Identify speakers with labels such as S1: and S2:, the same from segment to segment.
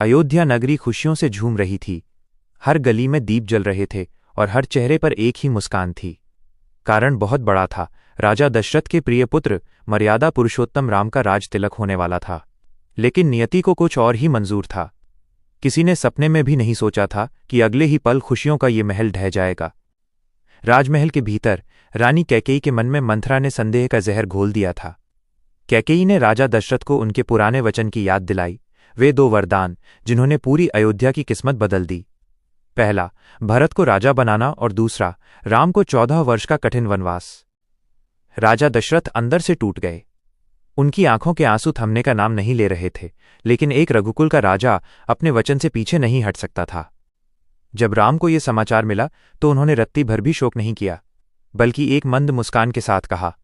S1: अयोध्या नगरी खुशियों से झूम रही थी। हर गली में दीप जल रहे थे और हर चेहरे पर एक ही मुस्कान थी। कारण बहुत बड़ा था। राजा दशरथ के प्रिय पुत्र मर्यादा पुरुषोत्तम राम का राज तिलक होने वाला था। लेकिन नियति को कुछ और ही मंजूर था। किसी ने सपने में भी नहीं सोचा था कि अगले ही पल खुशियों का ये महल ढह जाएगा। राजमहल के भीतर रानी कैकेयी के मन में मंथरा ने संदेह का जहर घोल दिया था। कैकेयी ने राजा दशरथ को उनके पुराने वचन की याद दिलाई, वे 2 वरदान जिन्होंने पूरी अयोध्या की किस्मत बदल दी। पहला, भरत को राजा बनाना और दूसरा, राम को 14 वर्ष का कठिन वनवास। राजा दशरथ अंदर से टूट गए। उनकी आंखों के आंसू थमने का नाम नहीं ले रहे थे, लेकिन एक रघुकुल का राजा अपने वचन से पीछे नहीं हट सकता था। जब राम को यह समाचार मिला तो उन्होंने रत्ती भर भी शोक नहीं किया, बल्कि एक मंद मुस्कान के साथ कहा,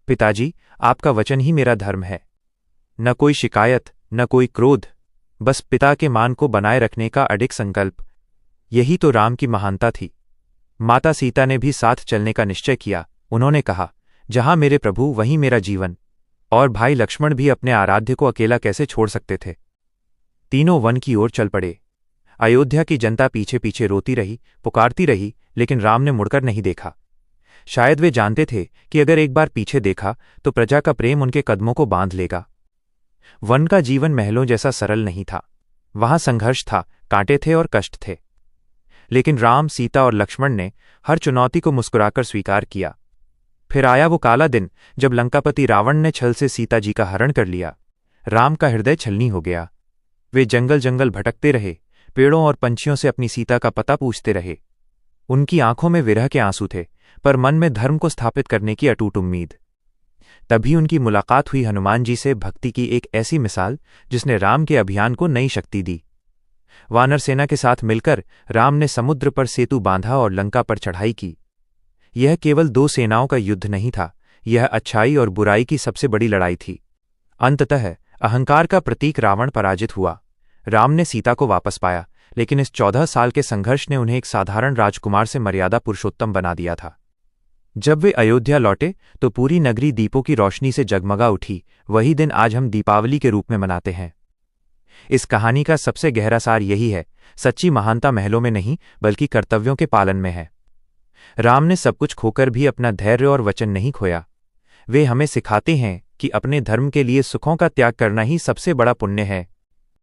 S1: पिताजी, आपका वचन ही मेरा धर्म है। न कोई शिकायत, न कोई क्रोध, बस पिता के मान को बनाए रखने का अडिग संकल्प। यही तो राम की महानता थी। माता सीता ने भी साथ चलने का निश्चय किया। उन्होंने कहा, जहां मेरे प्रभु वहीं मेरा जीवन। और भाई लक्ष्मण भी अपने आराध्य को अकेला कैसे छोड़ सकते थे। तीनों वन की ओर चल पड़े। अयोध्या की जनता पीछे पीछे रोती रही, पुकारती रही, लेकिन राम ने मुड़कर नहीं देखा। शायद वे जानते थे कि अगर एक बार पीछे देखा तो प्रजा का प्रेम उनके कदमों को बांध लेगा। वन का जीवन महलों जैसा सरल नहीं था। वहां संघर्ष था, कांटे थे और कष्ट थे। लेकिन राम, सीता और लक्ष्मण ने हर चुनौती को मुस्कुराकर स्वीकार किया। फिर आया वो काला दिन जब लंकापति रावण ने छल से सीता जी का हरण कर लिया। राम का हृदय छलनी हो गया। वे जंगल जंगल भटकते रहे, पेड़ों और पंछियों से अपनी सीता का पता पूछते रहे। उनकी आंखों में विरह के आंसू थे, पर मन में धर्म को स्थापित करने की अटूट उम्मीद। तभी उनकी मुलाकात हुई हनुमान जी से, भक्ति की एक ऐसी मिसाल जिसने राम के अभियान को नई शक्ति दी। वानर सेना के साथ मिलकर राम ने समुद्र पर सेतु बांधा और लंका पर चढ़ाई की। यह केवल 2 सेनाओं का युद्ध नहीं था, यह अच्छाई और बुराई की सबसे बड़ी लड़ाई थी। अंततः अहंकार का प्रतीक रावण पराजित हुआ। राम ने सीता को वापस पाया, लेकिन इस 14 साल के संघर्ष ने उन्हें एक साधारण राजकुमार से मर्यादा पुरुषोत्तम बना दिया था। जब वे अयोध्या लौटे तो पूरी नगरी दीपों की रोशनी से जगमगा उठी। वही दिन आज हम दीपावली के रूप में मनाते हैं। इस कहानी का सबसे गहरा सार यही है, सच्ची महानता महलों में नहीं बल्कि कर्तव्यों के पालन में है। राम ने सब कुछ खोकर भी अपना धैर्य और वचन नहीं खोया। वे हमें सिखाते हैं कि अपने धर्म के लिए सुखों का त्याग करना ही सबसे बड़ा पुण्य है।